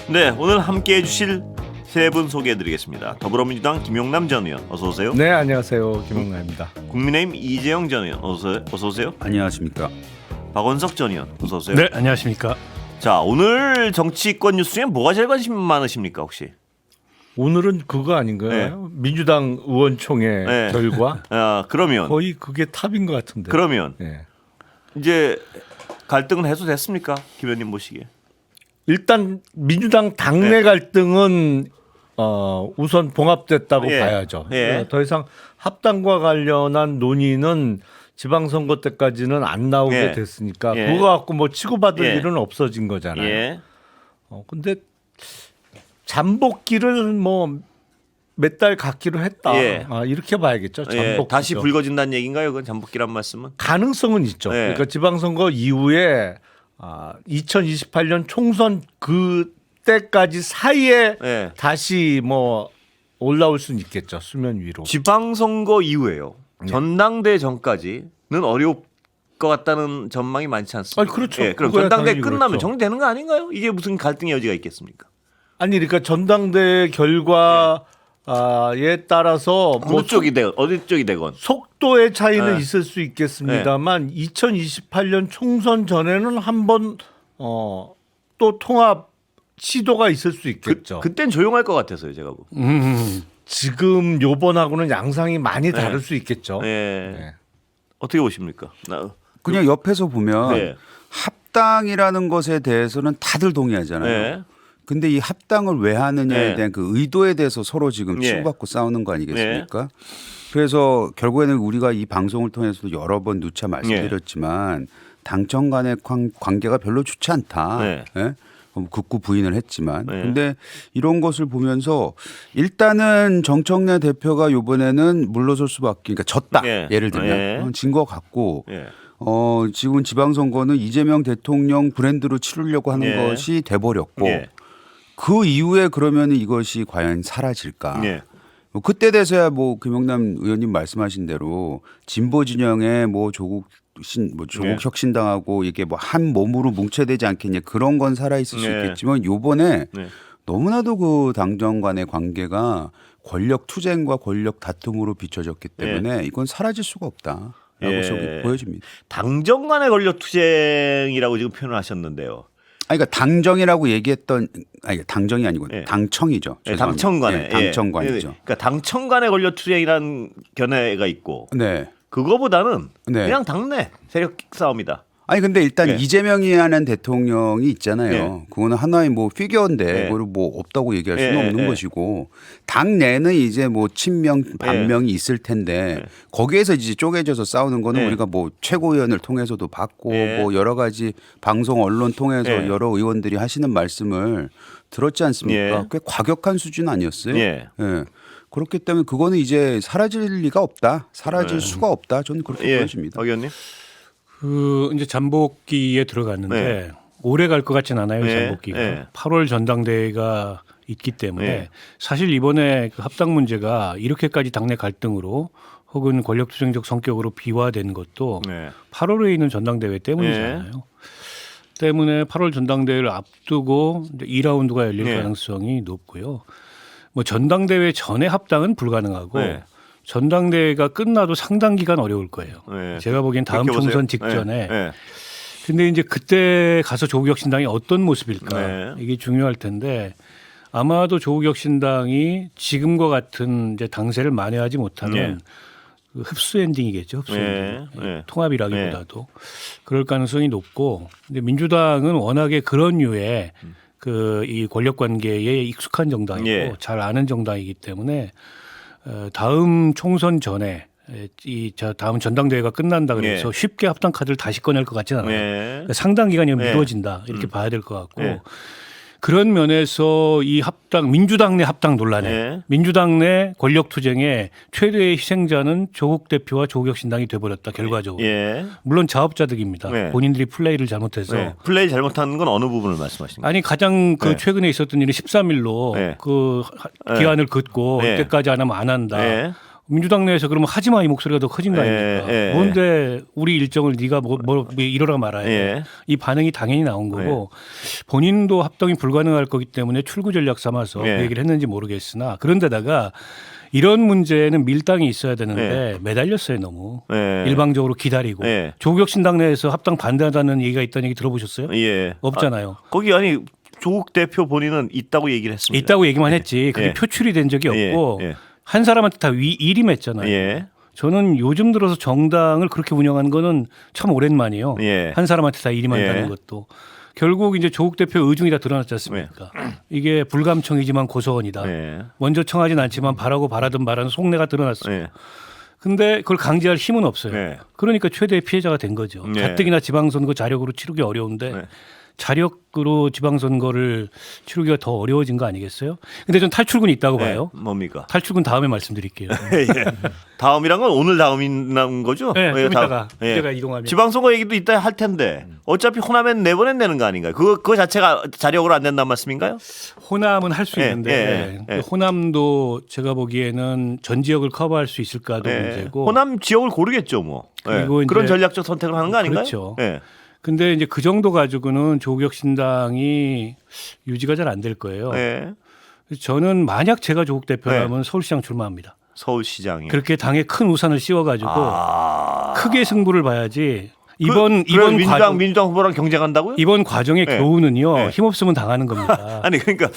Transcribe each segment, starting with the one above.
네, 오늘 함께해 주실 세 분 소개해드리겠습니다. 더불어민주당 김용남 전 의원, 어서 오세요. 네, 안녕하세요. 김용남입니다. 국민의힘 이재영 전 의원, 어서 오세요. 안녕하십니까. 박원석 전 의원, 어서 오세요. 네, 안녕하십니까. 자, 오늘 정치권 뉴스 중에 뭐가 제일 관심 많으십니까 혹시? 오늘은 그거 아닌가요? 네. 민주당 의원총회 네. 결과 그러면 거의 그게 탑인 것 같은데. 그러면 네. 이제 갈등은 해소됐습니까, 김 의원님 보시기에? 일단 민주당 당내 네. 갈등은 우선 봉합됐다고 예. 봐야죠. 예. 더 이상 합당과 관련한 논의는 지방선거 때까지는 안 나오게 예. 됐으니까 예. 그거 갖고 뭐 치고받을 예. 일은 없어진 거잖아요. 예. 근데 잠복기를 뭐 몇 달 갖기로 했다. 예. 이렇게 봐야겠죠. 예. 잠복 다시 불거진다는 얘기인가요? 그건 잠복기란 말씀은? 가능성은 있죠. 예. 그러니까 지방선거 이후에 2028년 총선 그때까지 사이에 예. 다시 뭐 올라올 수는 있겠죠. 수면 위로. 지방선거 이후에요. 네. 전당대 전까지는 어려울 것 같다는 전망이 많지 않습니까? 그렇죠. 예, 그럼 그거야 전당대 당연히 끝나면 그렇죠. 정리되는 거 아닌가요? 이게 무슨 갈등의 여지가 있겠습니까? 아니 그러니까 전당대 결과에 따라서 뭐 어느 쪽이 되건 어디 쪽이 되건 속도의 차이는 예. 있을 수 있겠습니다만 2028년 총선 전에는 한번 또 통합 시도가 있을 수 있겠죠. 그땐 조용할 것 같아서요, 제가 보고. 지금 요번하고는 양상이 많이 다를 수 있겠죠. 예. 네. 어떻게 보십니까? 그냥 옆에서 보면 네. 합당이라는 것에 대해서는 다들 동의하잖아요. 네. 근데 이 합당을 왜 하느냐에 네. 대한 그 의도에 대해서 서로 지금 네. 치고받고 싸우는 거 아니겠습니까? 그래서 결국에는 우리가 이 방송을 통해서도 여러 번 누차 말씀드렸지만 당청 간의 관계가 별로 좋지 않다. 네. 예? 극구 부인을 했지만 네. 근데 이런 것을 보면서 일단은 정청래 대표가 이번에는 물러설 수밖에 그러니까 졌다. 네. 예를 들면 네. 진 것 같고 예. 지금 지방선거는 이재명 대통령 브랜드로 치르려고 하는 예. 것이 돼버렸고 예. 그 이후에 그러면 이것이 과연 사라질까? 예. 그때 돼서야 뭐 김용남 의원님 말씀하신 대로 진보 진영의 뭐 조국 네. 혁신당하고 이게 뭐 한 몸으로 뭉쳐야 되지 않겠냐 그런 건 살아 있을 수 네. 있겠지만 요번에 네. 너무나도 그 당정 간의 관계가 권력 투쟁과 권력 다툼으로 비춰졌기 때문에 이건 사라질 수가 없다라고 예. 보여집니다. 당정 간의 권력 투쟁이라고 지금 표현을 하셨는데요. 그러니까 당정이라고 얘기했던 당정이 아니고 예. 당청이죠. 예, 죄송합니다. 당청간에 예, 당청관이죠. 그러니까 당청간의 권력 투쟁이라는 견해가 있고 네. 그거보다는 네. 그냥 당내 세력 싸움이다. 아니 근데 일단 네. 이재명이라는 대통령이 있잖아요. 네. 그거는 하나의 뭐 피규어인데 네. 그걸 뭐 없다고 얘기할 수는 네. 없는 네. 것이고 당 내는 이제 뭐 친명 반명이 있을 텐데 거기에서 이제 쪼개져서 싸우는 거는 네. 우리가 뭐 최고위원을 통해서도 봤고 네. 뭐 여러 가지 방송 언론 통해서 네. 여러 의원들이 하시는 말씀을 들었지 않습니까? 네. 꽤 과격한 수준 아니었어요? 예. 예. 그렇기 때문에 그거는 이제 사라질 리가 없다. 사라질 수가 없다. 저는 그렇게 예. 보여집니다. 박 의원님. 이제 잠복기에 들어갔는데 네. 오래 갈 것 같진 않아요. 네. 잠복기가. 네. 8월 전당대회가 있기 때문에 네. 사실 이번에 그 합당 문제가 이렇게까지 당내 갈등으로 혹은 권력투쟁적 성격으로 비화된 것도 네. 8월에 있는 전당대회 때문이잖아요. 때문에 8월 전당대회를 앞두고 이제 2라운드가 열릴 네. 가능성이 높고요. 뭐 전당대회 전에 합당은 불가능하고 네. 전당대회가 끝나도 상당 기간 어려울 거예요. 네. 제가 보기엔 다음 그렇게 보세요. 총선 직전에. 네. 네. 근데 이제 그때 가서 조국혁신당이 어떤 모습일까 네. 이게 중요할 텐데 아마도 조국혁신당이 지금과 같은 이제 당세를 만회하지 못하면 그 흡수 엔딩이겠죠. 흡수 네. 엔딩. 네. 통합이라기보다도 그럴 가능성이 높고 근데 민주당은 워낙에 그런 류의 그 이 권력 관계에 익숙한 정당이고 예. 잘 아는 정당이기 때문에 다음 총선 전에 다음 전당대회가 끝난다 그래서 네. 쉽게 합당 카드를 다시 꺼낼 것 같지는 않아요. 네. 그러니까 상당 기간이 네. 미뤄진다 이렇게 봐야 될 것 같고 네. 그런 면에서 이 합당 민주당 내 합당 논란에 네. 민주당 내 권력 투쟁의 최대의 희생자는 조국 대표와 조국혁신당이 돼버렸다 결과적으로. 예. 물론 자업자득입니다. 네. 본인들이 플레이를 잘못해서. 네. 플레이 잘못한 건 어느 부분을 말씀하십니까? 아니 가장 그 네. 최근에 있었던 일이 13일로 네. 그 기한을 긋고 네. 이때까지 안 하면 안 한다. 네. 민주당 내에서 그러면 하지 마 이 목소리가 더 커진 거 아닙니까? 예. 뭔데 우리 일정을 네가 뭐 이러라 말아야 돼. 예. 이 반응이 당연히 나온 거고 본인도 합동이 불가능할 거기 때문에 출구 전략 삼아서 예. 그 얘기를 했는지 모르겠으나 그런데다가 이런 문제는 밀당이 있어야 되는데 매달렸어요 너무. 예. 일방적으로 기다리고 예. 조국혁신당 내에서 합당 반대한다는 얘기가 있다는 얘기 들어보셨어요? 예. 없잖아요. 거기 아니 조국 대표 본인은 있다고 얘기를 했습니다. 있다고 얘기만 했지 그게 예. 표출이 된 적이 예. 없고 예. 한 사람한테 다 일임했잖아요. 예. 저는 요즘 들어서 정당을 그렇게 운영하는 거는 참 오랜만이에요. 예. 한 사람한테 다 일임한다는 예. 것도. 결국 이제 조국 대표 의중이 다 드러났지 않습니까? 이게 불감청이지만 고소원이다. 예. 먼저 청하진 않지만 바라고 바라든 말하는 속내가 드러났어요. 예. 근데 그걸 강제할 힘은 없어요. 네. 그러니까 최대의 피해자가 된 거죠. 네. 가뜩이나 지방선거 자력으로 치르기 어려운데 네. 자력으로 지방선거를 치르기가 더 어려워진 거 아니겠어요? 근데 전 탈출군이 있다고 봐요. 뭡니까? 탈출군 다음에 말씀드릴게요. 예. 다음이란 건 오늘 다음인 거죠? 네, 좀 예, 이따가 예. 제가 이동하면. 지방선거 얘기도 이따 할 텐데 어차피 호남엔 내보낸 되는 거 아닌가요? 그거 자체가 자력으로 안 된다는 말씀인가요? 호남은 할 수 예, 있는데 예, 예. 호남도 제가 보기에는 전 지역을 커버할 수 있을까도 예. 문제고. 호남 지역을 고르겠죠, 뭐. 예. 그리고 이제- 그런 전략적 선택을 하는 거 아닌가요? 그렇죠. 예. 근데 이제 그 정도 가지고는 조국혁신당이 유지가 잘 안 될 거예요. 예. 그래서 저는 만약 제가 조국 대표라면 서울시장 출마합니다. 서울시장이. 그렇게 당에 큰 우산을 씌워가지고 아. 크게 승부를 봐야지. 그래, 이번 민주당 후보랑 경쟁한다고요? 이번 과정의 네. 교훈은요. 네. 힘없으면 당하는 겁니다. 아니 그러니까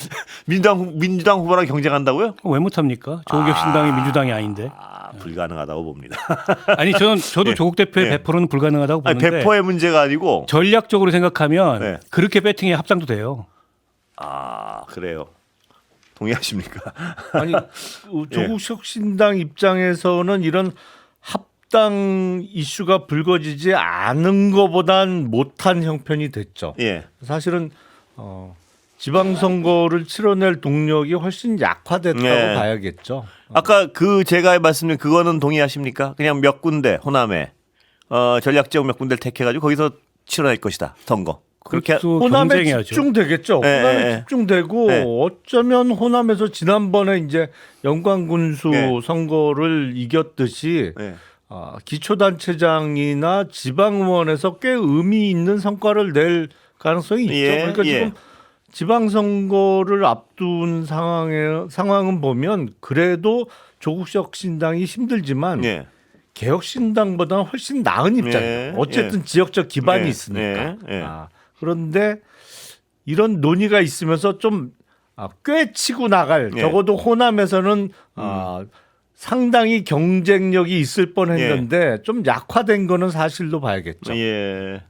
민주당 후보랑 경쟁한다고요? 왜 못합니까? 조국혁신당이 민주당이 아닌데. 불가능하다고 봅니다. 아니 저도 예. 조국 대표의 예. 배포는 불가능하다고 아니, 보는데 배포의 문제가 아니고 전략적으로 생각하면 네. 그렇게 배팅에 합당도 돼요. 아 그래요. 동의하십니까? 아니 조국혁신당 입장에서는 이런 합당 이슈가 불거지지 않은 것보단 못한 형편이 됐죠. 예. 사실은 지방선거를 치러낼 동력이 훨씬 약화됐다고 네. 봐야겠죠. 아까 제가 말씀드린 그거는 동의하십니까? 그냥 몇 군데 호남에 전략 지역 몇 군데를 택해가지고 거기서 치러낼 것이다 선거. 그렇게 그것도 호남에 경쟁해야죠. 집중되겠죠. 네, 호남에 네. 집중되고 네. 어쩌면 호남에서 지난번에 이제 영광군수 네. 선거를 이겼듯이 예. 기초단체장이나 지방의원에서 꽤 의미 있는 성과를 낼 가능성이 있죠. 예, 그러니까 예. 지금 지방선거를 앞둔 상황은 보면 그래도 조국혁신당이 힘들지만 예. 개혁신당보다는 훨씬 나은 입장이에요. 예, 어쨌든 지역적 기반이 예, 있으니까. 예, 예. 그런데 이런 논의가 있으면서 좀 꽤 치고 나갈 예. 적어도 호남에서는 상당히 경쟁력이 있을 뻔했는데 좀 약화된 거는 사실로 봐야겠죠. 예.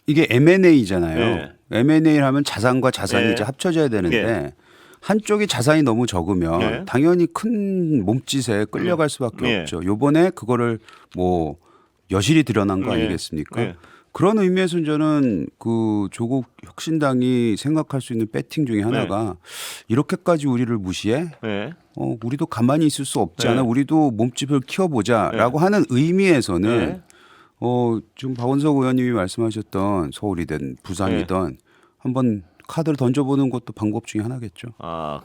이게 M&A잖아요. 예. M&A를 하면 자산과 자산이 예. 이제 합쳐져야 되는데 예. 한쪽이 자산이 너무 적으면 예. 당연히 큰 몸짓에 끌려갈 수밖에 예. 없죠. 요번에 그거를 뭐 여실히 드러난 거 예. 아니겠습니까? 예. 그런 의미에서 저는 그 조국 혁신당이 생각할 수 있는 배팅 중에 하나가 이렇게까지 우리를 무시해? 예. 우리도 가만히 있을 수 없잖아. 네. 우리도 몸집을 키워보자라고 하는 의미에서는 네. 지금 박원석 의원님이 말씀하셨던 서울이든 부산이든 한번 카드를 던져보는 것도 방법 중에 하나겠죠. 아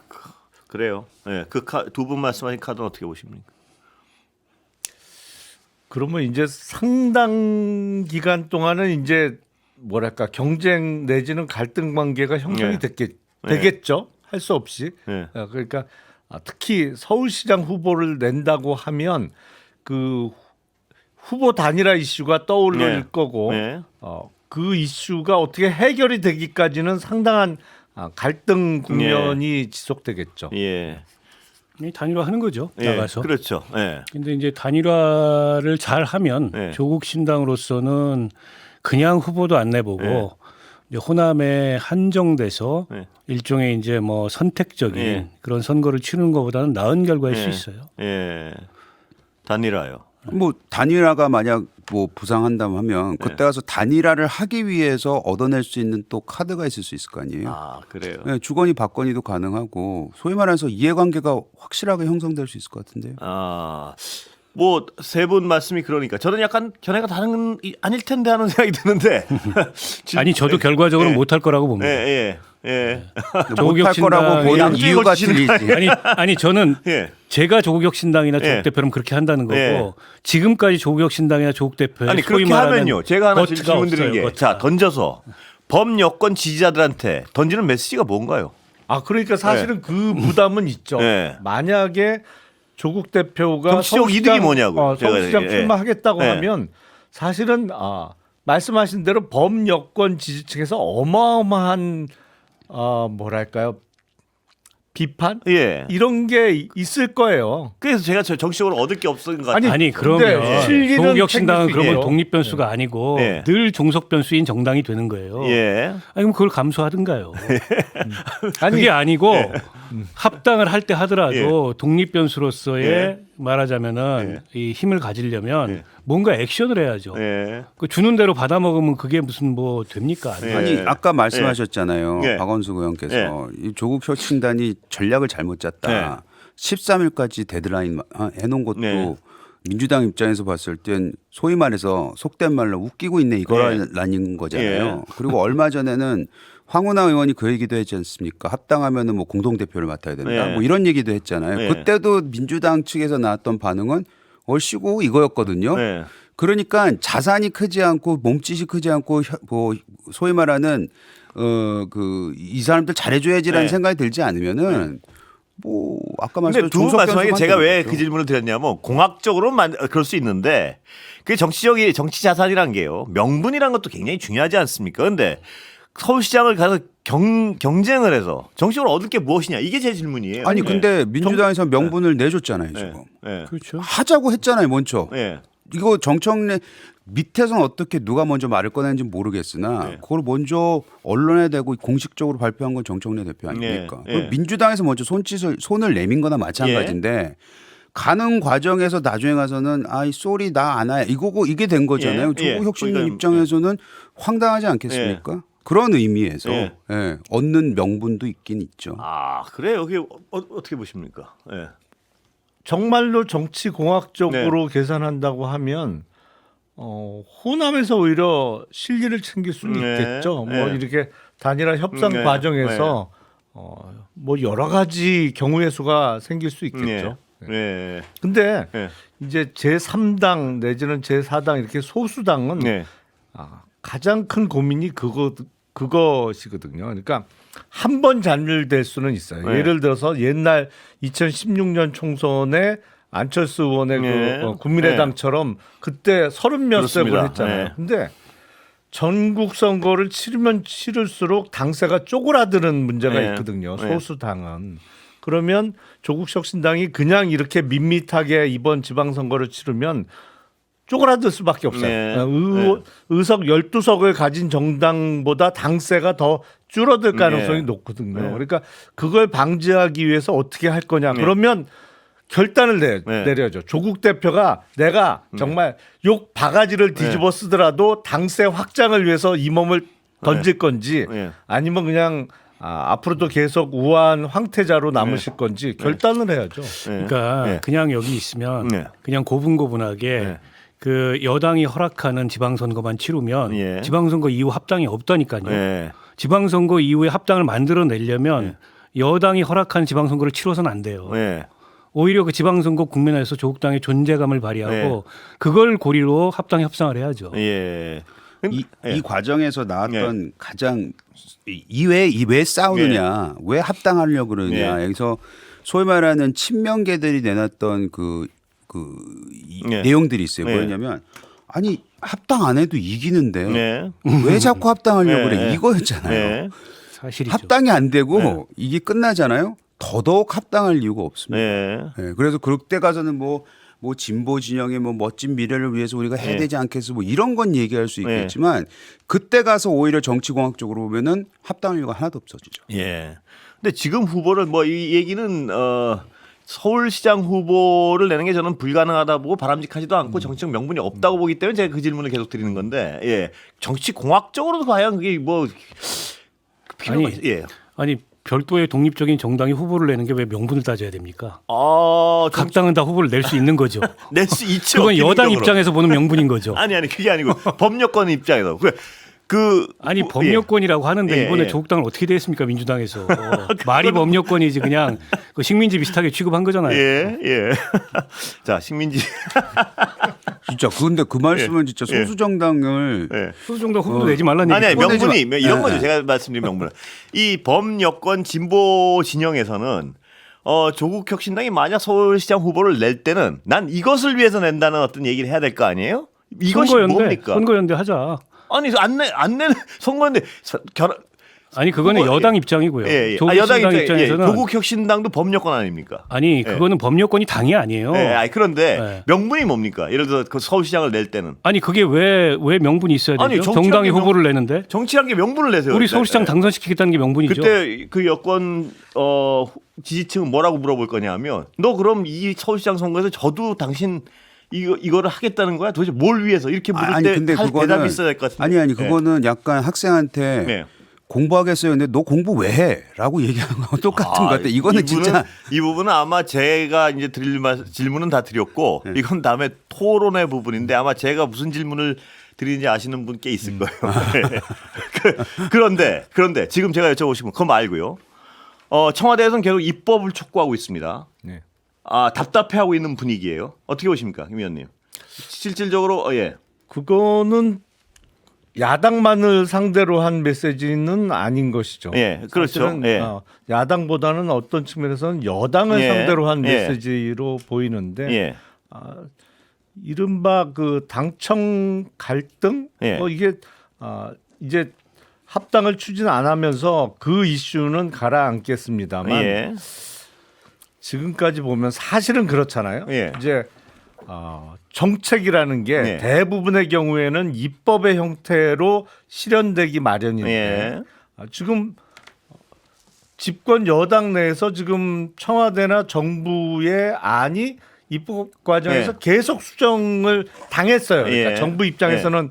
그래요. 예. 두 분 말씀하신 카드는 어떻게 보십니까? 그러면 이제 상당 기간 동안은 이제 뭐랄까 경쟁 내지는 갈등 관계가 형성이 네. 되겠죠. 할 수 없이. 예. 그러니까 특히 서울시장 후보를 낸다고 하면 그 후보 단일화 이슈가 떠오를 네. 거고 네. 그 이슈가 어떻게 해결이 되기까지는 상당한 갈등 국면이 지속되겠죠. 예. 단일화하는 거죠. 예. 나가서. 그렇죠. 예. 근데 이제 단일화를 잘 하면 네. 조국 신당으로서는 그냥 후보도 안 내보고 네. 이제 호남에 한정돼서 네. 일종의 이제 뭐 선택적인 네. 그런 선거를 치르는 것보다는 나은 결과일 수 예. 있어요. 예. 단일화요. 뭐 단일화가 만약 뭐 부상한다면 하면 그때 가서 단일화를 하기 위해서 얻어낼 수 있는 또 카드가 있을 수 있을 거 아니에요. 아 그래요. 네, 주거니 받거니도 가능하고 소위 말해서 이해관계가 확실하게 형성될 수 있을 것 같은데요. 뭐 세 분 말씀이 그러니까 저는 약간 견해가 다른 아닐 텐데 하는 생각이 드는데 아니 저도 결과적으로 예. 못할 거라고 예, 봅니다. 예. 예. 못할 거라고 보는 양쪽에 이유가 걸치시는 거 틀리지. 아니 저는 예. 제가 조국 신당이나 조국 예. 대표는 그렇게 한다는 거고 예. 지금까지 조국 신당이나 조국 대표의 아니 소위 그렇게 말하는 하면요. 제가 하나 거트가 질문 드리는 없어요, 게 거트가. 자, 던져서 범여권 지지자들한테 던지는 메시지가 뭔가요? 아 그러니까 사실은 그 부담은 있죠. 네. 만약에 조국 대표가 정치적 이득이 뭐냐고요, 제가 서울시장 예. 출마하겠다고 예. 하면 사실은 말씀하신 대로 범여권 지지층에서 어마어마한 뭐랄까요 비판 예. 이런 게 있을 거예요. 그래서 제가 정치적으로 얻을 게 없은 것 같아요. 아니 근데 그러면 실리는 조국 신당은 챙길 수 그러면 있죠. 독립 변수가 아니고 예. 늘 종속 변수인 정당이 되는 거예요. 예. 아니 그럼 그걸 감수하든가요. 아니 그게 아니고 합당을 할 때 하더라도 독립 변수로서의 예. 말하자면은 이 힘을 가지려면 예. 뭔가 액션을 해야죠. 예. 그 주는 대로 받아 먹으면 그게 무슨 뭐 됩니까? 예. 아니 아까 말씀하셨잖아요. 예. 박원순 의원께서 이 조국 혁신단이 전략을 잘못 짰다. 예. 13일까지 데드라인 해놓은 것도 네. 민주당 입장에서 봤을 땐 소위 말해서 속된 말로 웃기고 있네 이거라는 거잖아요. 예. 그리고 얼마 전에는 황운하 의원이 그 얘기도 했지 않습니까? 합당하면은 뭐 공동대표를 맡아야 된다. 예. 뭐 이런 얘기도 했잖아요. 예. 그때도 민주당 측에서 나왔던 반응은 얼씨구 이거였거든요. 예. 그러니까 자산이 크지 않고 몸짓이 크지 않고 뭐 소위 말하는 그 이 사람들 잘해줘야지라는 네. 생각이 들지 않으면은 뭐 아까 근데 말씀드린 두 분 종속 말씀하신 게 변수만 제가 왜 되는 그 거죠. 질문을 드렸냐면 공학적으로는 그럴 수 있는데 그게 정치 자산이란 게요. 명분이란 것도 굉장히 중요하지 않습니까? 그런데 서울시장을 가서 경쟁을 해서 정치적으로 얻을 게 무엇이냐 이게 제 질문이에요. 아니 예. 근데 민주당에서 명분을 내줬잖아요 지금. 예. 그렇죠. 하자고 했잖아요 먼저. 예. 이거 정청래 밑에서는 어떻게 누가 먼저 말을 꺼내는지 모르겠으나 네. 그걸 먼저 언론에 대고 공식적으로 발표한 건 정청래 대표 아닙니까? 네. 그럼 민주당에서 먼저 손을 내민 거나 마찬가지인데 가는 과정에서 나중에 가서는 아이 쏘리 나 안 해 이거고 이게 된 거잖아요. 예. 조국 혁신당 그러니까, 입장에서는 황당하지 않겠습니까? 그런 의미에서 예. 예, 얻는 명분도 있긴 있죠. 아 그래요. 그게 어떻게 보십니까? 예. 정말로 정치 공학적으로 계산한다고 하면 호남에서 오히려 실리를 챙길 수는 네. 있겠죠. 뭐 네. 이렇게 단일화 협상 네. 과정에서 뭐 여러 가지 경우의 수가 생길 수 있겠죠. 예. 예. 근데 예. 이제 제3당 내지는 제4당 이렇게 소수당은 예. 가장 큰 고민이 그것이거든요. 그러니까 한 번 잔류될 수는 있어요. 네. 예를 들어서 옛날 2016년 총선에 안철수 의원의 네. 그 국민의당처럼 그때 30몇 그렇습니다. 석을 했잖아요. 네. 근데 전국 선거를 치르면 치를수록 당세가 쪼그라드는 문제가 네. 있거든요. 네. 소수당은. 그러면 조국 혁신당이 그냥 이렇게 밋밋하게 이번 지방선거를 치르면 쪼그라들 수밖에 없어요. 네. 의석 12석을 가진 정당보다 당세가 더 줄어들 가능성이 네. 높거든요. 네. 그러니까 그걸 방지하기 위해서 어떻게 할 거냐. 그러면 결단을 내려야죠. 조국 대표가 내가 정말 욕 바가지를 뒤집어 쓰더라도 당세 확장을 위해서 이 몸을 던질 건지 네. 아니면 그냥 앞으로도 계속 우한 황태자로 남으실 건지 결단을 해야죠. 그러니까 네. 그냥 여기 있으면 네. 그냥 고분고분하게 네. 그 여당이 허락하는 지방선거만 치르면 예. 지방선거 이후 합당이 없다니까요. 예. 지방선거 이후에 합당을 만들어내려면 여당이 허락한 지방선거를 치러서는 안 돼요. 예. 오히려 그 지방선거 국면에서 조국당의 존재감을 발휘하고 그걸 고리로 합당 협상을 해야죠. 예. 이 과정에서 나왔던 가장 왜 싸우느냐, 왜 합당하려고 그러느냐, 예. 여기서 소위 말하는 친명계들이 내놨던 예. 내용들이 있어요. 예. 뭐였냐면 아니 합당 안 해도 이기는데 네. 왜 자꾸 합당하려고 예. 그래? 이거였잖아요. 네. 사실이죠. 합당이 안 되고 이게 끝나잖아요. 더더욱 합당할 이유가 없습니다. 네. 예, 그래서 그때 가서는 뭐 진보 진영의 뭐 멋진 미래를 위해서 우리가 해야 되지 않겠어 뭐 이런 건 얘기할 수 있겠지만 그때 가서 오히려 정치공학적으로 보면은 합당할 이유가 하나도 없어지죠. 예. 근데 지금 후보를 뭐 이 얘기는 서울시장 후보를 내는 게 저는 불가능하다 보고 바람직하지도 않고 정치적 명분이 없다고 보기 때문에 제가 그 질문을 계속 드리는 건데 예. 정치 공학적으로도 과연 그게 뭐 필요가 아니, 예. 아니 별도의 독립적인 정당이 후보를 내는 게 왜 명분을 따져야 됩니까? 각 각 당은 다 후보를 낼 수 있는 거죠. 낼수 있죠. 그건 여당 기본적으로. 입장에서 보는 명분인 거죠. 아니 그게 아니고 법여권 입장에서 아니 법률권이라고 하는데 예, 이번에 예. 조국당은 어떻게 됐습니까 민주당에서 말이 법률권이지 그냥 그 식민지 비슷하게 취급한 거잖아요. 예, 예. 자, 식민지. 진짜 근데 그 말씀은 진짜 예. 소수정당을 예. 소수정당 후보도 내지 말라는 아니, 얘기. 명분이 이런 예, 거죠. 예. 제가 말씀드린 명분은 이 범여권 진보 진영에서는 조국 혁신당이 만약 서울시장 후보를 낼 때는 난 이것을 위해서 낸다는 어떤 얘기를 해야 될 거 아니에요? 이것이 뭡니까? 선거연대 하자. 아니 안 내는 선거인데 결 아니 그거는 그거, 여당 입장이고요. 예, 예. 조국 여당 혁신당 입장에 입장에서는 조국 혁신당도 범여권 아닙니까? 아니 그거는 법률권이 당이 아니에요. 예, 아니 그런데 예. 명분이 뭡니까? 예를 들어 그 서울시장을 낼 때는 아니 그게 왜 명분이 있어야 되죠? 아니, 정당이 정치학의 후보를 내는데 정치란 게 명분을 내세요. 우리 서울시장 당선시키겠다는 게 명분이죠. 그때 그 여권 지지층은 뭐라고 물어볼 거냐면 너 그럼 이 서울시장 선거에서 저도 당신 이거를 하겠다는 거야? 도대체 뭘 위해서 이렇게 물을 때 근데 할 그거는 대답이 있어야 될 것 같은데. 아니 그거는 약간 학생한테 네. 공부하겠어요. 근데 너 공부 왜 해? 라고 얘기하는 거랑 똑같은 것 같아. 이거는 진짜 이 부분은 아마 제가 이제 드릴 질문은 다 드렸고 네. 이건 다음에 토론의 부분인데 아마 제가 무슨 질문을 드리는지 아시는 분 꽤 있을 거예요. 네. 그런데 지금 제가 여쭤보신 건 그거 말고요. 청와대에서는 계속 입법을 촉구하고 있습니다. 네. 답답해하고 있는 분위기예요. 어떻게 보십니까, 김 의원님? 실질적으로 예. 그거는 야당만을 상대로 한 메시지는 아닌 것이죠. 예, 그렇죠. 사실은, 예. 야당보다는 어떤 측면에서는 여당을 예. 상대로 한 예. 메시지로 보이는데 예. 이른바 그 당청 갈등 예. 이게 이제 합당을 추진 안 하면서 그 이슈는 가라앉겠습니다만 예. 지금까지 보면 사실은 그렇잖아요. 예. 이제 정책이라는 게 예. 대부분의 경우에는 입법의 형태로 실현되기 마련인데 예. 지금 집권 여당 내에서 지금 청와대나 정부의 안이 입법 과정에서 예. 계속 수정을 당했어요. 그러니까 예. 정부 입장에서는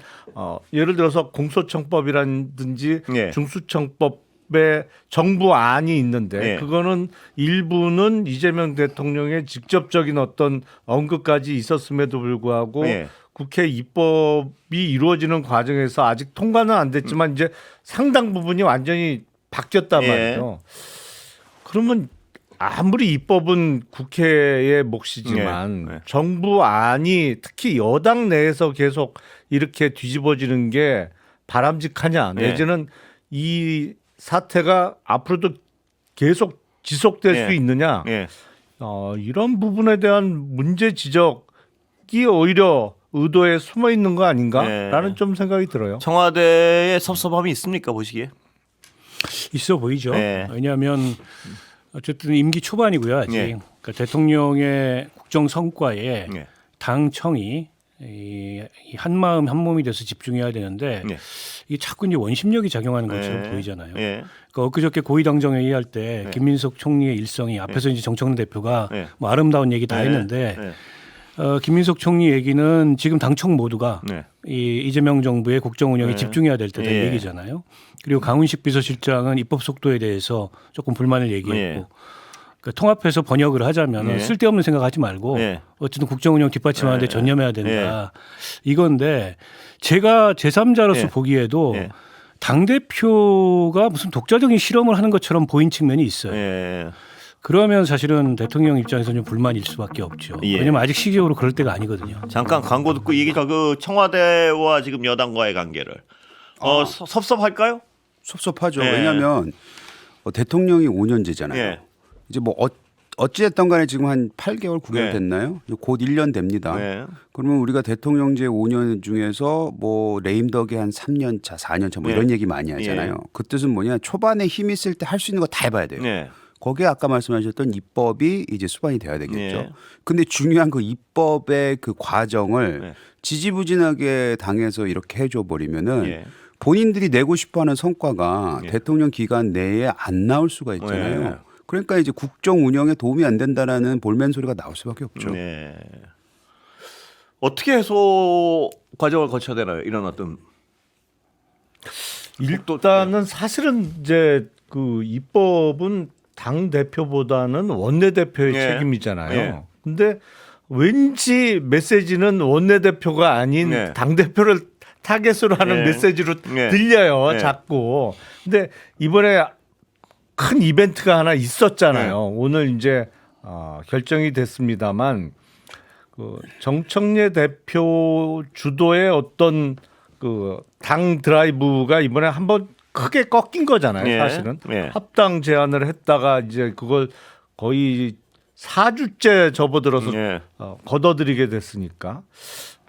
예를 들어서 공소청법이라든지 예. 중수청법에 정부 안이 있는데 예. 그거는 일부는 이재명 대통령의 직접적인 어떤 언급까지 있었음에도 불구하고 예. 국회 입법이 이루어지는 과정에서 아직 통과는 안 됐지만 이제 상당 부분이 완전히 바뀌었단 예. 말이죠. 그러면 아무리 입법은 국회의 몫이지만 예. 예. 정부 안이 특히 여당 내에서 계속 이렇게 뒤집어지는 게 바람직하냐 예. 내지는 이 사태가 앞으로도 계속 지속될 예. 수 있느냐 예. 이런 부분에 대한 문제 지적이 오히려 의도에 숨어 있는 거 아닌가라는 예. 좀 생각이 들어요. 청와대에 섭섭함이 있습니까 보시기에? 있어 보이죠. 네. 왜냐하면 어쨌든 임기 초반이고요. 아직 네. 그러니까 대통령의 국정 성과에 네. 당청이 이 한마음 한몸이 돼서 집중해야 되는데 네. 이게 자꾸 이제 원심력이 작용하는 것처럼 네. 보이잖아요. 예. 그러니까 엊그저께 고위당정 회의할 때 네. 김민석 총리의 일성이 앞에서 이제 정청래 대표가 네. 뭐 아름다운 얘기 다 네. 했는데 네. 김민석 총리 얘기는 지금 당청 모두가 네. 이 이재명 정부의 국정 운영에 네. 집중해야 될 때다 예. 얘기잖아요. 그리고 강훈식 비서실장은 입법 속도에 대해서 조금 불만을 얘기했고 예. 그러니까 통합해서 번역을 하자면 예. 쓸데없는 생각하지 말고 예. 어쨌든 국정 운영 뒷받침하는데 예. 전념해야 된다. 이건데 제가 제3자로서 예. 보기에도 예. 당대표가 무슨 독자적인 실험을 하는 것처럼 보인 측면이 있어요. 예. 그러면 사실은 대통령 입장에서는 좀 불만일 수밖에 없죠. 예. 왜냐하면 아직 시기적으로 그럴 때가 아니거든요. 잠깐 광고 듣고 얘기가 그 청와대와 지금 여당과의 관계를 섭섭할까요? 섭섭하죠. 예. 왜냐하면 대통령이 5년제잖아요. 예. 이제 뭐 어찌됐든 간에 지금 한 8개월 9개월 네. 됐나요? 곧 1년 됩니다. 네. 그러면 우리가 대통령제 5년 중에서 뭐 레임덕이 한 3년 차, 4년 차 뭐 네. 이런 얘기 많이 하잖아요. 그 뜻은 뭐냐? 초반에 힘 있을 때 할 수 있는 거 다 해봐야 돼요. 네. 거기에 아까 말씀하셨던 입법이 이제 수반이 돼야 되겠죠. 네. 근데 중요한 그 입법의 그 과정을 네. 지지부진하게 당해서 이렇게 해줘 버리면은 예. 본인들이 내고 싶어하는 성과가 예. 대통령 기간 내에 안 나올 수가 있잖아요. 네. 그러니까 이제 국정 운영에 도움이 안 된다라는 볼멘 소리가 나올 수밖에 없죠. 네. 어떻게 해소 과정을 거쳐야 되나요? 이런 어떤 일단은 사실은 이제 그 입법은 당 대표보다는 원내대표의 예. 책임이잖아요. 예. 근데 왠지 메시지는 원내대표가 아닌 네. 당 대표를 타겟으로 하는 예. 메시지로 예. 들려요. 예. 자꾸. 근데 이번에 큰 이벤트가 하나 있었잖아요. 예. 오늘 이제 결정이 됐습니다만 그 정청래 대표 주도의 어떤 그 당 드라이브가 이번에 한번 크게 꺾인 거잖아요. 예. 사실은 예. 합당 제안을 했다가 이제 그걸 거의 4주째 접어들어서 예. 걷어들이게 됐으니까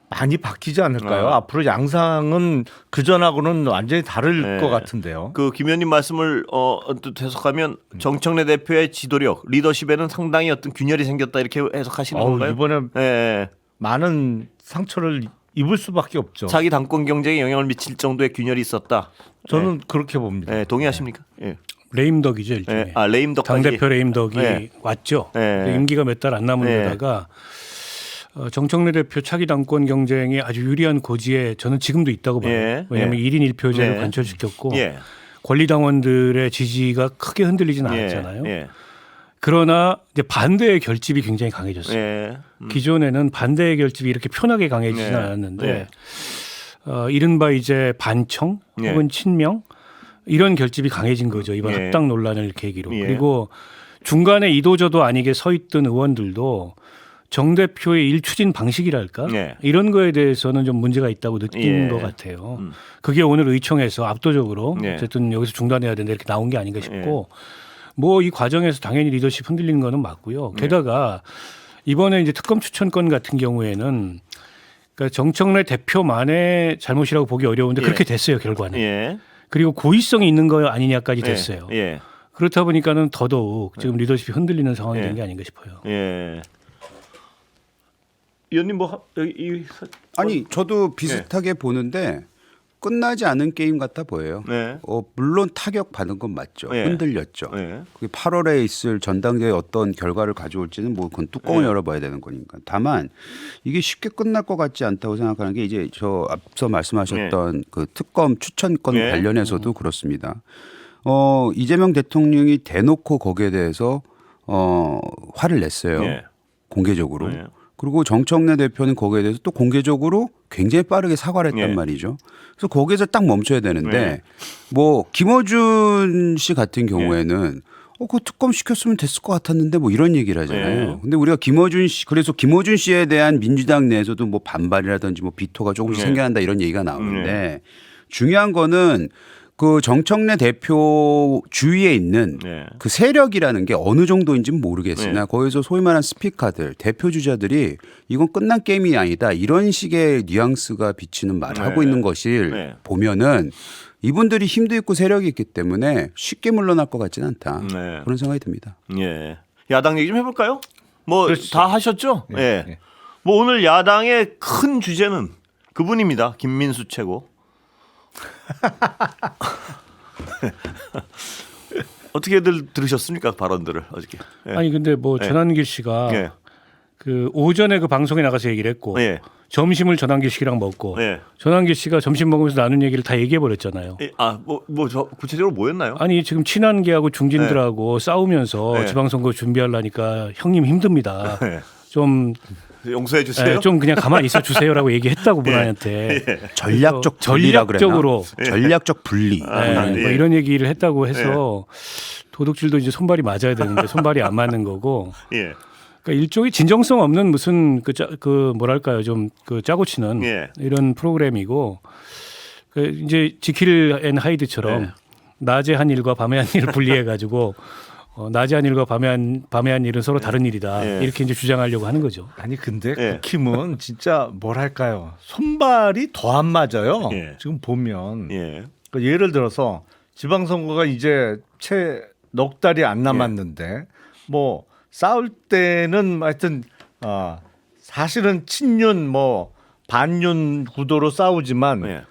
많이 바뀌지 않을까요? 아. 앞으로 양상은 그 전하고는 완전히 다를 예. 것 같은데요. 그 김 의원님 말씀을 또 해석하면 정청래 대표의 지도력, 리더십에는 상당히 어떤 균열이 생겼다 이렇게 해석하시는 건가요? 이번에 예. 많은 상처를 입을 수밖에 없죠. 자기 당권 경쟁에 영향을 미칠 정도의 균열이 있었다. 저는 그렇게 봅니다. 예, 동의하십니까? 예. 레임덕이죠 일종의. 예. 레임덕까지. 당대표 레임덕이 예. 왔죠. 예. 임기가 몇 달 안 남은 예. 데다가 정청래 대표 차기 당권 경쟁에 아주 유리한 고지에 저는 지금도 있다고 봐요. 예. 왜냐하면 예. 1인 1표제를 예. 관철시켰고 예. 권리당원들의 지지가 크게 흔들리진 예. 않았잖아요. 예. 그러나 이제 반대의 결집이 굉장히 강해졌어요. 예. 기존에는 반대의 결집이 이렇게 편하게 강해지진 네. 않았는데 이른바 이제 반청 네. 혹은 친명 이런 결집이 강해진 거죠. 이번 네. 합당 논란을 계기로. 예. 그리고 중간에 이도저도 아니게 서 있던 의원들도 정 대표의 일추진 방식이랄까 네. 이런 거에 대해서는 좀 문제가 있다고 느낀 예. 것 같아요. 그게 오늘 의총에서 압도적으로 네. 어쨌든 여기서 중단해야 된다 이렇게 나온 게 아닌가 싶고 뭐 이 과정에서 당연히 리더십 흔들리는 거는 맞고요. 게다가 이번에 이제 특검 추천권 같은 경우에는 그러니까 정청래 대표만의 잘못이라고 보기 어려운데 예. 그렇게 됐어요 결과는. 예. 그리고 고의성이 있는 거 아니냐까지 됐어요. 예. 그렇다 보니까는 더더욱 지금 리더십이 흔들리는 상황이 예. 된 게 아닌가 싶어요. 예. 의원님 뭐 여기 아니 저도 비슷하게 보는데 끝나지 않은 게임 같아 보여요. 네. 물론 타격 받은 건 맞죠. 예. 흔들렸죠. 예. 그게 8월에 있을 전당대회 어떤 결과를 가져올지는 뭐 그건 뚜껑을 열어봐야 되는 거니까. 다만 이게 쉽게 끝날 것 같지 않다고 생각하는 게 이제 저 앞서 말씀하셨던 그 특검 추천권 예. 관련해서도 그렇습니다. 이재명 대통령이 대놓고 거기에 대해서 화를 냈어요. 예. 공개적으로. 예. 그리고 정청래 대표는 거기에 대해서 또 공개적으로 굉장히 빠르게 사과를 했단 예. 말이죠. 그래서 거기에서 딱 멈춰야 되는데 예. 뭐 김어준 씨 같은 경우에는 그 특검 시켰으면 됐을 것 같았는데 뭐 이런 얘기를 하잖아요. 예. 근데 우리가 김어준 씨 그래서 김어준 씨에 대한 민주당 내에서도 뭐 반발이라든지 뭐 비토가 조금씩 예. 생겨난다 이런 얘기가 나오는데 중요한 거는 그 정청래 대표 주위에 있는 예. 그 세력이라는 게 어느 정도인지는 모르겠으나 네. 거기서 소위 말하는 스피커들 대표 주자들이 이건 끝난 게임이 아니다 이런 식의 뉘앙스가 비치는 말을 네. 하고 있는 것을 네. 보면은 이분들이 힘도 있고 세력이 있기 때문에 쉽게 물러날 것 같지는 않다 네. 그런 생각이 듭니다. 예. 야당 얘기 좀 해볼까요? 뭐 다 하셨죠? 예. 예. 예. 뭐 오늘 야당의 큰 주제는 그분입니다. 김민수 최고. 어떻게들 들으셨습니까 발언들을 어저께? 예. 아니 근데 뭐 예. 전한길 씨가 예. 그 오전에 그 방송에 나가서 얘기를 했고 예. 점심을 전한길 씨랑 먹고 예. 전한길 씨가 점심 먹으면서 나눈 얘기를 다 얘기해 버렸잖아요. 예. 뭐 저 구체적으로 뭐였나요? 아니 지금 친한계하고 중진들하고 싸우면서 네. 지방선거 준비하려니까 형님 힘듭니다. 예. 좀, 용서해 주세요. 좀 그냥 가만히 있어 주세요라고 얘기했다고 문화한테 전략적 분리라 전략적으로 그랬나? 전략적 분리. 네, 뭐 이런 얘기를 했다고 해서 도둑질도 이제 손발이 맞아야 되는데 손발이 안 맞는 거고. 예. 그러니까 일종의 진정성 없는 무슨 그 뭐랄까요 좀 그 짜고 치는 예. 이런 프로그램이고 그 이제 지킬 앤 하이드처럼 예. 낮에 한 일과 밤에 한 일을 분리해 가지고 낮에 한 일과 밤에 한 일은 서로 다른 일이다 예. 이렇게 이제 주장하려고 하는 거죠. 아니 근데 예. 국힘은 진짜 뭐랄까요 손발이 더 안 맞아요. 예. 지금 보면 예. 그러니까 예를 들어서 지방선거가 이제 채 넉 달이 안 남았는데 뭐 싸울 때는 하여튼 사실은 친윤 뭐 반윤 구도로 싸우지만 예.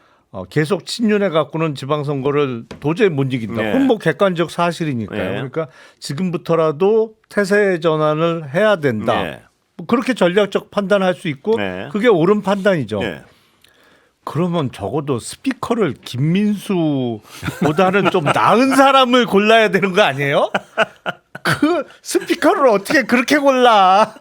계속 친윤해 갖고는 지방선거를 도저히 못 이긴다. 네. 그건 뭐 객관적 사실이니까요. 네. 그러니까 지금부터라도 태세 전환을 해야 된다. 네. 뭐 그렇게 전략적 판단할 수 있고 네. 그게 옳은 판단이죠. 예. 그러면 적어도 스피커를 김민수보다는 좀 나은 사람을 골라야 되는 거 아니에요? 그 스피커를 어떻게 그렇게 골라?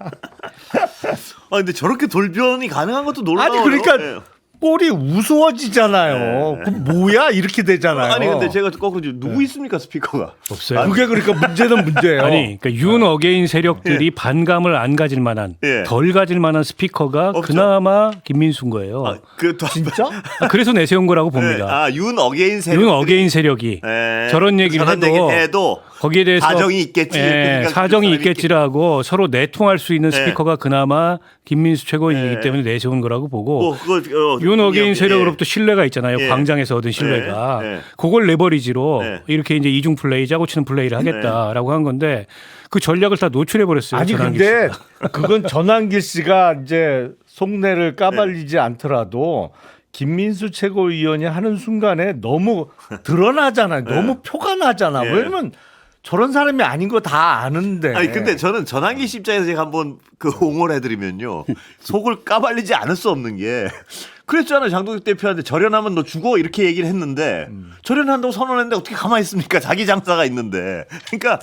근데 저렇게 돌변이 가능한 것도 놀라워요. 아니 그러니까 예. 꼴이 우스워지잖아요. 네. 그럼 뭐야 이렇게 되잖아요. 아니 근데 제가 거꾸로 누구 있습니까 스피커가? 없어요. 그게 그러니까 문제는 문제예요. 아니, 그러니까 윤 어게인 세력들이 반감을 안 가질 만한, 예. 덜 가질 만한 스피커가 없죠. 그나마 김민수인 거예요. 진짜? 그래서 내세운 거라고 봅니다. 윤 어게인 세력. 윤 어게인 세력이 저런 얘기를 해도 거기에 대해서 사정이 있겠지. 이렇게 생각하는 사정이 사람이 있겠지라고 서로 내통할 수 있는 네. 스피커가 그나마 김민수 최고위원이기 네. 때문에 내세운 거라고 보고 그거 윤 어게인 예. 세력으로부터 신뢰가 있잖아요. 예. 광장에서 얻은 신뢰가. 네. 네. 그걸 레버리지로 네. 이렇게 이제 이중 플레이, 짜고 치는 플레이를 하겠다라고 한 건데 그 전략을 다 노출해 버렸어요. 아니 근데 그건 전환길 씨가 이제 속내를 까발리지 않더라도 김민수 최고위원이 하는 순간에 너무 드러나잖아요. 너무 표가 나잖아. 예. 왜냐면 저런 사람이 아닌 거 다 아는데. 아니 근데 저는 전환기 씨 입장에서 제가 한번 옹호를 해드리면요 속을 까발리지 않을 수 없는 게 그랬잖아요. 장동혁 대표한테 절연하면 너 죽어 이렇게 얘기를 했는데 절연한다고 선언했는데 어떻게 가만히 있습니까? 자기 장사가 있는데. 그러니까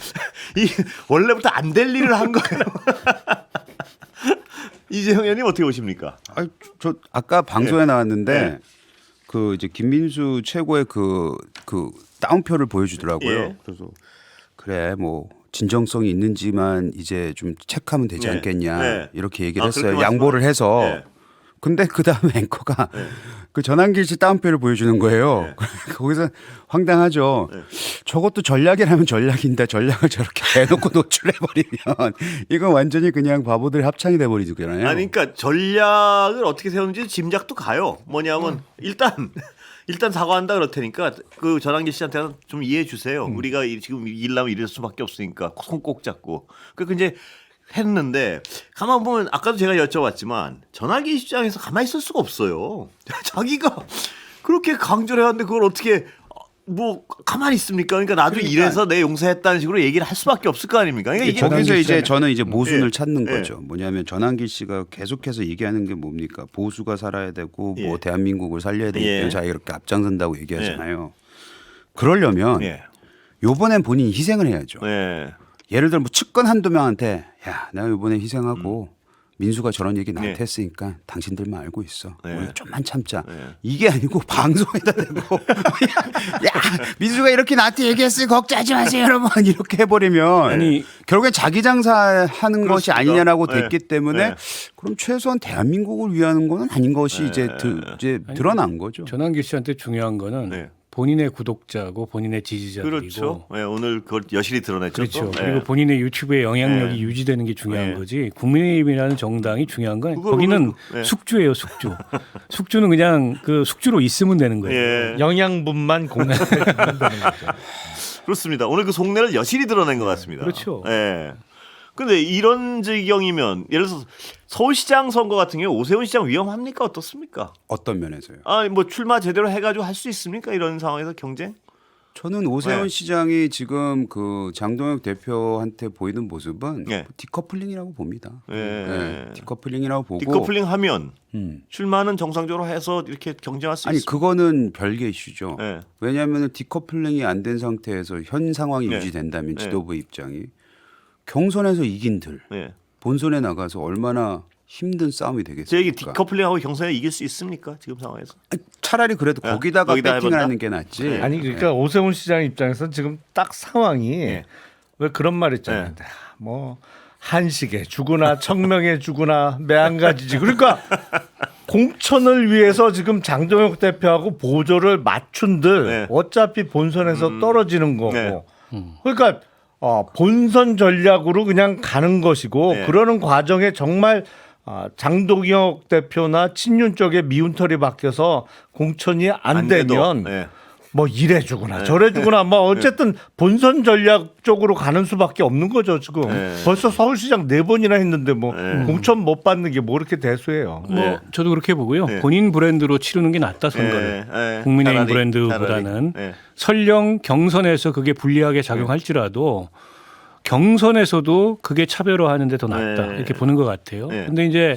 이 원래부터 안 될 일을 한 거예요. 이재형 의원님 어떻게 보십니까? 저 아까 방송에 나왔는데 네. 그 이제 김민수 최고의 그 다운표를 보여주더라고요. 예. 그래서 그래 뭐 진정성이 있는지만 이제 좀 체크하면 되지 네. 않겠냐 네. 이렇게 얘기를 그렇게 했어요. 양보를 해서. 네. 근데 그 다음에 앵커가 그 전환길 씨 다운표를 보여주는 거예요. 거기서 황당하죠. 저것도 전략이라면 전략인데 전략을 저렇게 대놓고 노출해버리면 이건 완전히 그냥 바보들의 합창이 돼버리잖아요. 아니 그러니까 전략을 어떻게 세우는지 짐작도 가요. 뭐냐면 일단 사과한다 그렇다니까 그 전환기 씨한테는 좀 이해해 주세요. 우리가 지금 일하면 이럴 수밖에 없으니까 손 꼭 잡고. 그 이제 했는데 가만 보면 아까도 제가 여쭤봤지만 전환기 입장에서 가만히 있을 수가 없어요. 자기가 그렇게 강조를 해왔는데 그걸 어떻게 뭐 가만히 있습니까? 그러니까 나도 이래서 내 용서했다는 식으로 얘기를 할 수밖에 없을 거 아닙니까? 그러니까 이게 거기서 이제 저는 이제 모순을 예. 찾는 예. 거죠. 뭐냐면 전환길 씨가 계속해서 얘기하는 게 뭡니까? 보수가 살아야 되고 뭐 예. 대한민국을 살려야 되기 예. 때문에 자기가 이렇게 앞장선다고 얘기하잖아요. 그러려면 예. 요번엔 본인이 희생을 해야죠. 예. 예를 들어 뭐 측근 한두 명한테 야, 내가 이번에 희생하고 민수가 저런 얘기 나한테 네. 했으니까 당신들만 알고 있어. 네. 우리 좀만 참자. 네. 이게 아니고 방송에다 대고 야, 민수가 이렇게 나한테 얘기했으니 걱정하지 마세요, 여러분. 이렇게 해버리면 아니, 결국엔 자기 장사하는 것이 그렇습니다. 아니냐라고 네. 됐기 때문에 네. 그럼 최소한 대한민국을 위하는 거는 아닌 것이 이제 드러난 거죠. 전환길 씨한테 중요한 거는 네. 본인의 구독자고 본인의 지지자들이고 그렇죠. 네, 오늘 그걸 여실히 드러냈죠. 그렇죠. 또. 그리고 네. 본인의 유튜브의 영향력이 네. 유지되는 게 중요한 네. 거지. 국민의힘이라는 정당이 중요한 건 그걸 거기는 오늘 네. 숙주예요, 숙주. 숙주는 그냥 그 숙주로 있으면 되는 거예요. 예. 영양분만 공급되는 거죠. 그렇습니다. 오늘 그 속내를 여실히 드러낸 것 같습니다. 그렇죠. 예. 근데 이런 지경이면 예를 들어서 서울시장 선거 같은 경우 오세훈 시장 위험합니까? 어떻습니까? 어떤 면에서요? 아, 뭐 출마 제대로 해가지고 할 수 있습니까? 이런 상황에서 경쟁? 저는 오세훈 네. 시장이 지금 그 장동혁 대표한테 보이는 모습은 네. 디커플링이라고 봅니다. 예. 네, 디커플링이라고 보고 디커플링 하면 음. 출마는 정상적으로 해서 이렇게 경쟁할 수 아니 있습니다. 그거는 별개 이슈죠. 네. 왜냐하면 디커플링이 안 된 상태에서 현 상황이 네. 유지된다면 네. 지도부 입장이 경선에서 이긴들 예. 본선에 나가서 얼마나 힘든 싸움이 제 되겠습니까? 얘기 디커플링하고 경선에 이길 수 있습니까? 지금 상황에서? 차라리 그래도 네. 거기다가 거기다 배팅하는 해본다? 게 낫지. 네. 아니 그러니까 오세훈 시장 입장에서 지금 딱 상황이 네. 왜 그런 말 있잖아요. 네. 뭐 한식에 죽으나 청명에 죽으나 매한가지지. 그러니까 공천을 위해서 지금 장동혁 대표하고 보조를 맞춘들 네. 어차피 본선에서 떨어지는 거고. 네. 그러니까 본선 전략으로 그냥 가는 것이고 네. 그러는 과정에 정말 장동혁 대표나 친윤 쪽에 미운털이 박혀서 공천이 안 돼도, 되면 예. 뭐 이래 주거나 저래 주거나 뭐 어쨌든 본선 전략 쪽으로 가는 수밖에 없는 거죠 지금. 네. 벌써 서울시장 4번이나 했는데 뭐 네. 공천 못 받는 게 뭐 이렇게 대수예요. 뭐 네. 저도 그렇게 보고요. 네. 본인 브랜드로 치르는 게 낫다 선거를. 예. 국민의힘 차라리, 브랜드보다는 차라리. 예. 설령 경선에서 그게 불리하게 작용할지라도 경선에서도 그게 차별화하는 데 더 낫다 네. 이렇게 보는 것 같아요. 네. 근데 이제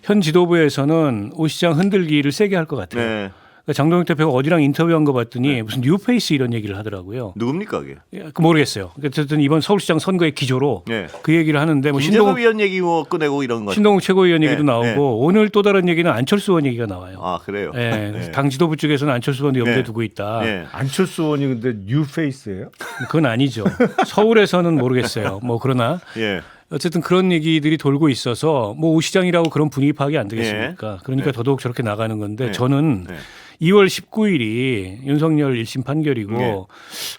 현 지도부에서는 오 시장 흔들기를 세게 할 것 같아요. 네. 그러니까 장동혁 대표가 어디랑 인터뷰한 거 봤더니 무슨 뉴페이스 이런 얘기를 하더라고요. 누굽니까 그게? 그 모르겠어요. 어쨌든 이번 서울시장 선거의 기조로 예. 그 얘기를 하는데 뭐 김재섭 의원 얘기 뭐 꺼내고 이런 거. 신동욱 최고위원 얘기도 네, 나오고 네. 오늘 또 다른 얘기는 안철수 의원 얘기가 나와요. 아 그래요. 예, 네. 당 지도부 쪽에서는 안철수 의원도 염두에 네. 두고 있다. 예. 안철수 의원이 근데 뉴페이스예요? 그건 아니죠. 서울에서는 모르겠어요. 뭐 그러나 예. 어쨌든 그런 얘기들이 돌고 있어서 뭐 오 시장이라고 그런 분위기 파악이 안 되겠습니까? 그러니까 네. 더더욱 저렇게 나가는 건데 네. 저는 네. 2월 19일이 윤석열 1심 판결이고 네.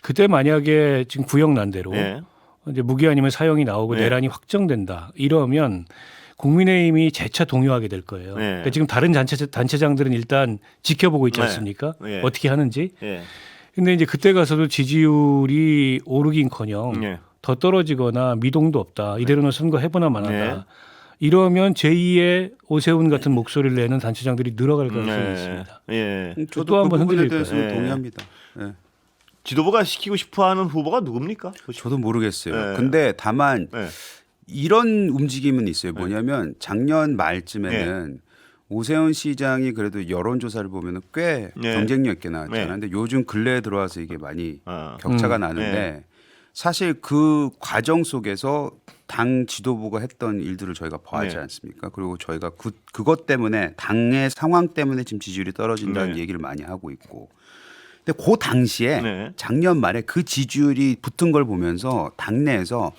그때 만약에 지금 구형 난 대로 예. 이제 무기 아니면 사형이 나오고 네. 내란이 확정된다. 이러면 국민의힘이 재차 동요하게 될 거예요. 네. 그러니까 지금 다른 단체장들은 일단 지켜보고 있지 네. 않습니까? 네. 어떻게 하는지. 예. 근데 이제 그때 가서도 지지율이 오르긴커녕 예. 더 떨어지거나 미동도 없다. 이대로는 선거 해보나 마나다. 네. 이러면 제2의 오세훈 같은 목소리를 내는 단체장들이 늘어갈 가능성이 네. 있습니다. 예. 저도 또 그 한번 부분에 흔들릴 대해서는 거예요. 동의합니다. 예. 지도부가 시키고 싶어하는 후보가 누굽니까? 저도 모르겠어요. 네. 근데 다만 네. 이런 움직임은 있어요. 뭐냐면 작년 말쯤에는 오세훈 시장이 그래도 여론조사를 보면 꽤 네. 경쟁력 있게 나왔잖아요. 네. 근데 요즘 근래에 들어와서 이게 많이 아. 격차가 나는데 사실 그 과정 속에서 당 지도부가 했던 일들을 저희가 봐야지 네. 않습니까? 그리고 저희가 그것 때문에 당의 상황 때문에 지금 지지율이 떨어진다는 네. 얘기를 많이 하고 있고 근데 그 당시에 네. 작년 말에 그 지지율이 붙은 걸 보면서 당내에서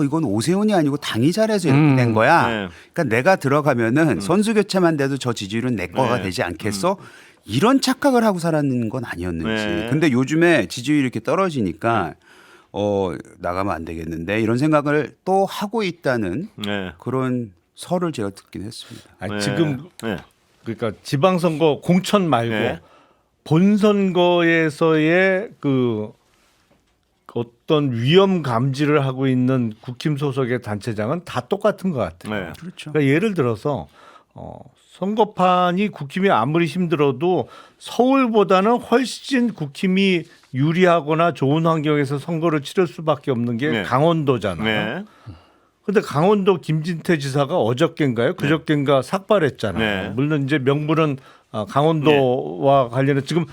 이건 오세훈이 아니고 당이 잘해서 이렇게 된 거야. 네. 그러니까 내가 들어가면은 선수 교체만 돼도 저 지지율은 내 거가 네. 되지 않겠어? 이런 착각을 하고 살았는 건 아니었는지. 네. 근데 요즘에 지지율이 이렇게 떨어지니까 나가면 안 되겠는데 이런 생각을 또 하고 있다는 네. 그런 설을 제가 듣긴 했습니다. 아니, 네. 지금 네. 그러니까 지방선거 공천 말고 네. 본선거에서의 그 어떤 위험 감지를 하고 있는 국힘 소속의 단체장은 다 똑같은 것 같아요. 네. 그렇죠. 그러니까 예를 들어서 선거판이 국힘이 아무리 힘들어도 서울보다는 훨씬 국힘이 유리하거나 좋은 환경에서 선거를 치를 수밖에 없는 게 네. 강원도잖아요. 네. 근데 강원도 김진태 지사가 어저께인가요? 그저께인가 삭발했잖아요. 네. 물론 이제 명분은 강원도와 관련해 지금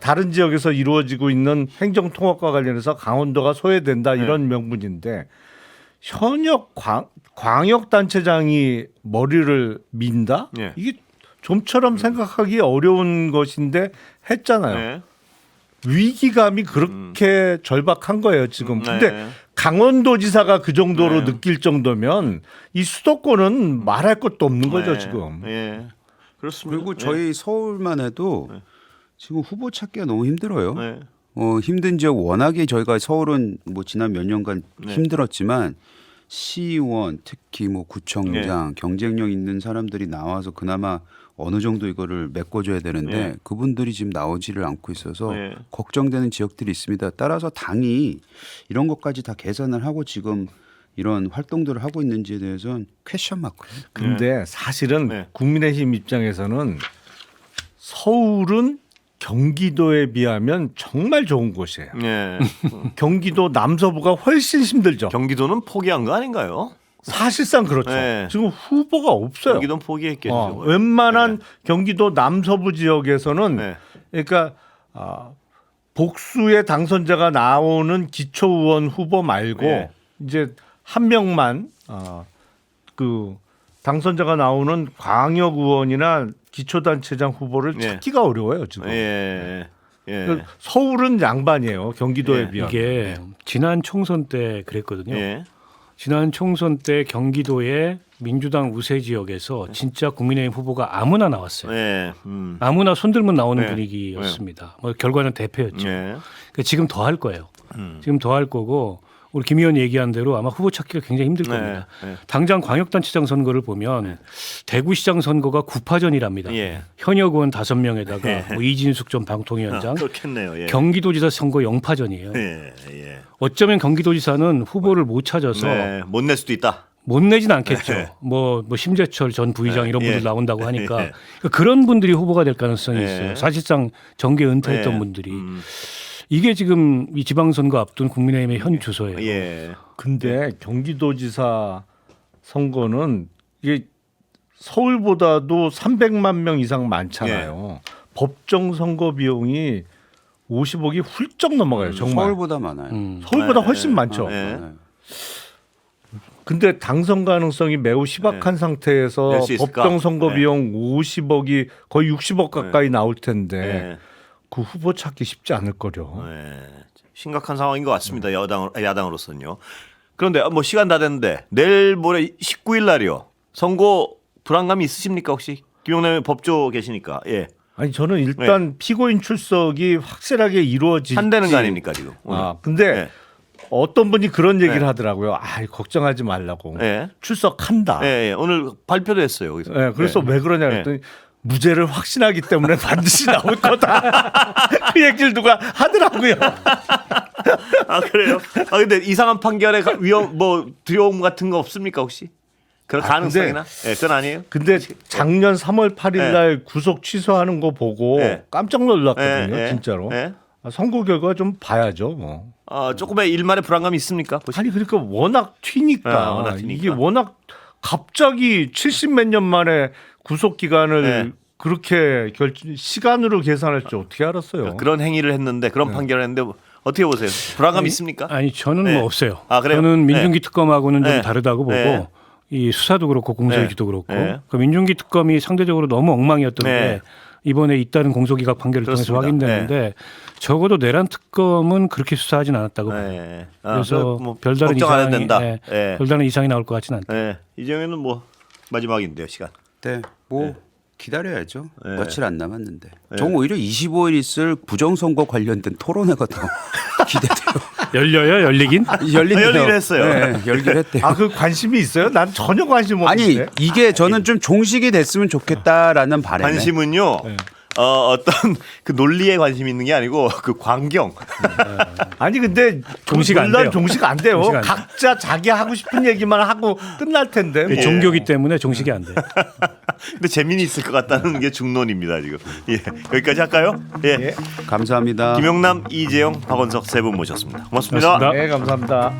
다른 지역에서 이루어지고 있는 행정통합과 관련해서 강원도가 소외된다 이런 명분인데 현역 광역단체장이 머리를 민다? 네. 이게 좀처럼 생각하기 어려운 것인데 했잖아요. 네. 위기감이 그렇게 절박한 거예요 지금. 근데 네. 강원도지사가 그 정도로 네. 느낄 정도면 이 수도권은 말할 것도 없는 거죠 네. 지금. 예. 그렇습니다. 그리고 저희 서울만 해도 지금 후보 찾기가 너무 힘들어요. 네. 힘든 지역 워낙에 저희가 서울은 뭐 지난 몇 년간 네. 힘들었지만 시의원 특히 뭐 구청장 경쟁력 있는 사람들이 나와서 그나마 어느 정도 이거를 메꿔줘야 되는데 네. 그분들이 지금 나오지를 않고 있어서 네. 걱정되는 지역들이 있습니다. 따라서 당이 이런 것까지 다 계산을 하고 지금 이런 활동들을 하고 있는지에 대해서는 퀘션 마크예요. 근데 사실은 네. 국민의힘 입장에서는 서울은 경기도에 비하면 정말 좋은 곳이에요. 예. 경기도 남서부가 훨씬 힘들죠. 경기도는 포기한 거 아닌가요? 사실상 그렇죠. 네. 지금 후보가 없어요. 경기도는 포기했겠죠. 웬만한 경기도 남서부 지역에서는 네. 그러니까 복수의 당선자가 나오는 기초의원 후보 말고 네. 이제 한 명만 그 당선자가 나오는 광역 의원이나 기초단체장 후보를 네. 찾기가 어려워요 지금. 예. 예. 그러니까 서울은 양반이에요 경기도에 네. 비하면. 이게 지난 총선 때 그랬거든요. 예. 지난 총선 때 경기도의 민주당 우세 지역에서 진짜 국민의힘 후보가 아무나 나왔어요. 예. 아무나 손들면 나오는 네. 분위기였습니다. 뭐 결과는 대패였죠. 예. 그러니까 지금 더 할 거예요. 지금 더 할 거고 우리 김 의원 얘기한 대로 아마 후보 찾기가 굉장히 힘들 겁니다. 네. 당장 광역단체장 선거를 보면 대구시장 선거가 9파전이랍니다. 예. 현역 의원 5명에다가 뭐 이진숙 전 방통위원장, 그렇겠네요. 예. 경기도지사 선거 0파전이에요. 예. 예. 어쩌면 경기도지사는 후보를 못 찾아서 네. 못 낼 수도 있다. 못 내진 않겠죠. 네. 뭐 심재철 전 부의장 네. 이런 분들 예. 나온다고 하니까 예. 그런 분들이 후보가 될 가능성이 예. 있어요. 사실상 정계 은퇴했던 예. 분들이. 이게 지금 이 지방선거 앞둔 국민의힘의 현 주소예요. 예. 근데 경기도지사 선거는 이게 서울보다도 300만 명 이상 많잖아요. 법정 선거 비용이 50억이 훌쩍 넘어가요. 정말. 서울보다 많아요. 서울보다 훨씬 많죠. 네. 많아요. 근데 당선 가능성이 매우 희박한 상태에서 낼 수 있을까? 법정 선거 네. 비용 50억이 거의 60억 가까이 나올 텐데 네. 그 후보 찾기 쉽지 않을 거죠. 네. 심각한 상황인 것 같습니다. 야당으로서는요. 그런데 뭐 시간 다 됐는데 내일 모레 19일 날이요. 선거 불안감이 있으십니까 혹시? 김용남 법조 계시니까. 예. 아니 저는 일단 피고인 출석이 확실하게 이루어지지. 한다는 거 아닙니까 지금? 오늘. 아 근데 네. 어떤 분이 그런 얘기를 네. 하더라고요. 아 걱정하지 말라고. 예. 출석한다. 예, 예. 오늘 발표도 했어요. 여기서. 네, 그래서 예. 왜 그러냐 그랬더니 무죄를 확신하기 때문에 반드시 나올 거다. 그 얘기를 누가 하더라고요. 아 그래요? 아 근데 이상한 판결에 위험 뭐 두려움 같은 거 없습니까 혹시? 그런 가능성이나? 예, 그건 아니에요. 근데 작년 3월 8일 네. 날 구속 취소하는 거 보고 네. 깜짝 놀랐거든요. 예, 예. 진짜로. 예. 아, 선거 결과 좀 봐야죠. 뭐. 조금의 일말의 불안감이 있습니까? 아니 그러니까 워낙 튀니까. 워낙 튀니까. 이게 워낙 갑자기 70 몇 년 만에 구속 기간을 네. 그렇게 시간으로 계산할 줄 어떻게 알았어요? 그런 행위를 했는데 그런 판결을 했는데 어떻게 보세요? 불안감 있습니까? 아니 저는 네. 뭐 없어요. 아, 그래요? 저는 민중기 네. 특검하고는 좀 네. 다르다고 보고 네. 이 수사도 그렇고 공소유지도 네. 그렇고 네. 그 민중기 특검이 상대적으로 너무 엉망이었던 네. 게 이번에 잇따른 공소기각 판결을 통해서 그렇습니다. 확인됐는데 적어도 내란 특검은 그렇게 수사하진 않았다고 봐요. 네. 그래서 뭐 별다른 걱정 안 해도 이상이 된다. 예, 예. 별다른 이상이 나올 것 같지는 않다. 네. 이정현은 뭐 마지막인데요 시간. 네, 뭐 기다려야죠. 네. 며칠 안 남았는데. 저는 오히려 25일 있을 부정선거 관련된 토론회가 더 기대돼요. 열려요, 열리긴? 열리기로 했어요. 네, 열기로 했대요. 아 그 관심이 있어요? 난 전혀 관심 아니 없는데. 이게 저는 좀 종식이 됐으면 좋겠다라는 바람에 관심은요. 어떤 그 논리에 관심 있는 게 아니고 그 광경. 아니 근데 종식 안 논란 돼요. 종식 안 돼요. 종식 안 돼요. 각자 자기 하고 싶은 얘기만 하고 끝날 텐데. 뭐. 종교기 때문에 종식이 안 돼. 근데 재미는 있을 것 같다는 게 중론입니다 지금. 예. 여기까지 할까요? 예. 예. 감사합니다. 김용남, 이재용, 박원석 세 분 모셨습니다. 고맙습니다. 고맙습니다. 네 감사합니다.